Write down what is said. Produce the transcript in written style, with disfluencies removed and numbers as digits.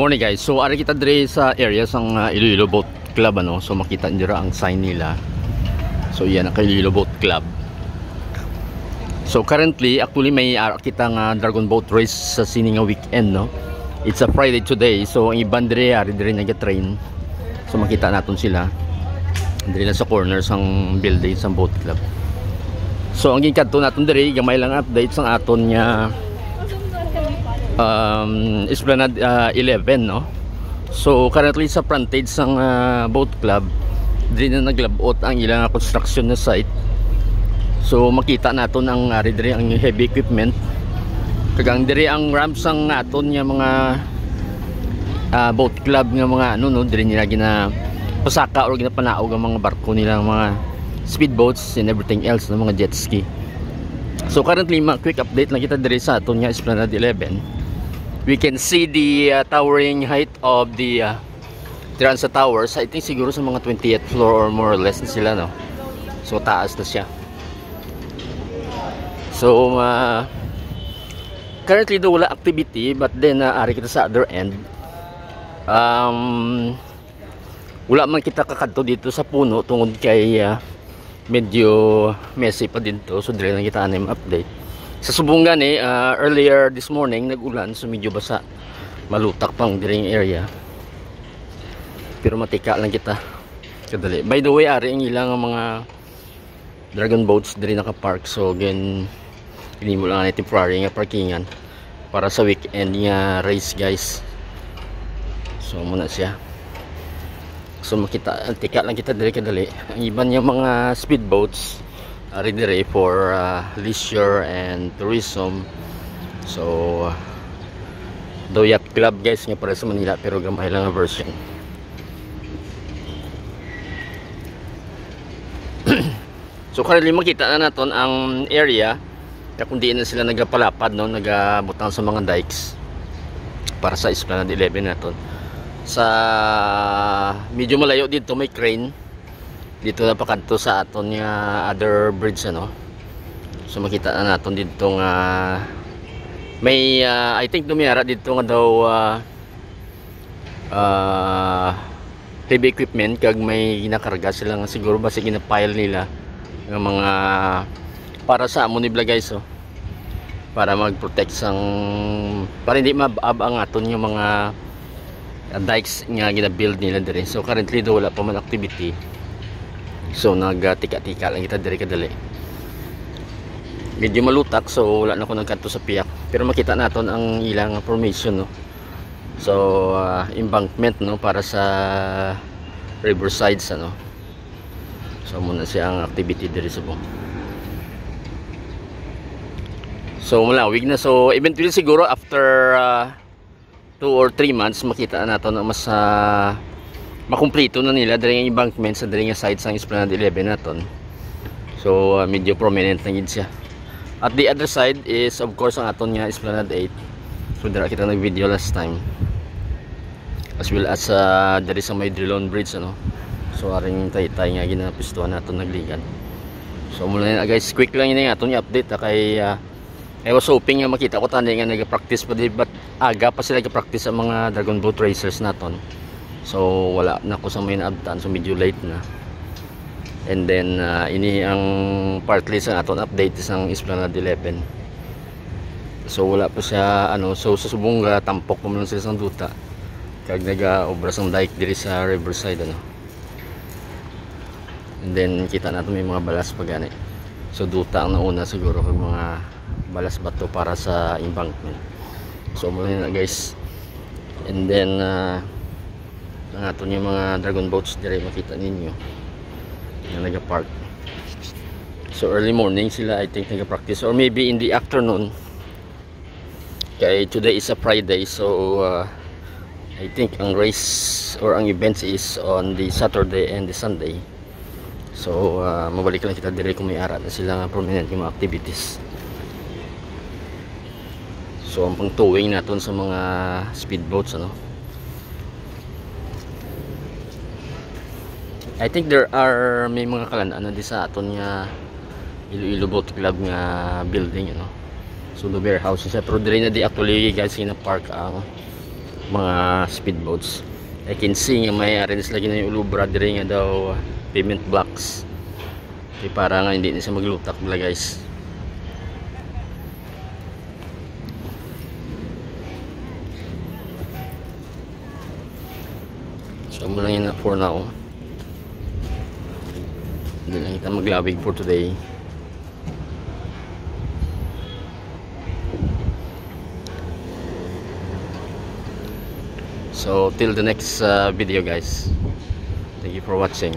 morning guys. So ari kita dire sa area sang Iloilo Boat Club ano. So makita niyo ang sign nila. So yan ang Iloilo Boat Club. So currently actually may kita nga Dragon Boat Race sa sini nga weekend no. It's a Friday today. So ang iban dire ari dire nag-train. So makita naton sila. Dire na sa corner sang building sang boat club. So ang ginkadto naton dire gamay lang update sang aton nya Esplanade 11 no. So currently sa frontage ng boat club din na naglabot ang ilang construction na site. So makita naton ang dire ang heavy equipment kagang dire ang ramps ang aton nga mga boat club nga mga ano no, dire nila gina pasaka or ginapanaog ang mga barko nila, mga speedboats and everything else na mga jet ski. So currently quick update lang kita dire sa aton nga Esplanade 11. We can see the towering height of the Tiransa Towers. I think siguro sa mga 20th floor or more or less na sila no. So taas na siya. So currently do wala activity, but then ari kita sa other end. Wala man kita kakadto dito sa puno tungod kay medyo messy pa dito. So dire lang kita anim update. Sa Subungan earlier this morning nag-ulan, so medyo basa, malutak pang diring area, pero matika lang kita kadali. By the way, ari ang ilang mga dragon boats diri naka-park. So again, hindi mo lang temporary nga parkingan para sa weekend nga race guys. So muna siya. So makita, tika lang kita diri kadali. Ang iban yung mga speedboats ari dire for leisure and tourism. So do yacht club guys nga para sa Manila, pero gamay lang ang version. So currently makita na naton ang area kung diin na sila nagapalapad no, nagabutang sa mga dikes para sa Esplanade 11 naton. Sa medyo malayo dito may crane dito na pakanto sa aton nga other bridge ano. So makita na naton dito nga may I think dumiyara dito nga daw heavy equipment kag may ginakarga sila nga siguro basi ginapile nila nga mga para sa amo nibla guys oh, para mag-protect sang para hindi mabab ang aton nga mga dikes nga gina-build nila dire. So currently do wala pa man activity. So nagtika-tika lang kita dire kadali. Medyo malutak, so wala na ko nagkanto sa piyak. Pero makita naton ang ilang formation no. So embankment no para sa riversides ano. So muna siya ang activity dire sa buong. So malawig na. So eventually siguro after 2 or 3 months makita naton ang mas makumpleto na nila dire nga embankment sa dire nga side sang Esplanade 11 naton. So medyo prominent na gid siya. At the other side is of course ang aton nga Esplanade 8. So dira kita nag-video last time. As well as dire sa may Drilon Bridge ano. So aring tay-tay nga ginapistuhan naton nagligan. So muna na guys, quick lang ini aton nga update kay I was hoping nga makita ko tani nga nag-practice pa di, but aga pa sila nag-practice sa mga Dragon Boat Racers naton. So wala na ko sa main abtan, so medyo late na. And then ini ang partly sa aton update sang Esplanade 11. So wala pa siya ano, so sa Subunga tampok pa man sila sang duta kag naga-obra sang dike diri sa riverside ano. And then kita natin may mga balas pa gani. So duta ang nauna siguro kag mga balas bato para sa embankment. So muna na guys. And then ang aton yung mga dragon boats dire makita ninyo na nag-park. So early morning sila I think nag-practice or maybe in the afternoon. Kaya today is a Friday, so I think ang race or ang events is on the Saturday and the Sunday. So mabalik lang kita dire kung may ara na sila nga prominent yung mga activities. So ang pang towing naton sa mga speedboats ano. I think there are may mga kalandaan di sa aton nga Iloilo Boat Club nga building, you know. So the warehouse siya, pero dire na di actually guys na park ang mga speedboats. I can see nga may arrange lagi na yung ulubra diri nga daw pavement blocks. Kaya para nga hindi na siya maglutak bala guys. So mo lang yun for now. Hindi lang kita maglawig for today. So till the next video guys. Thank you for watching.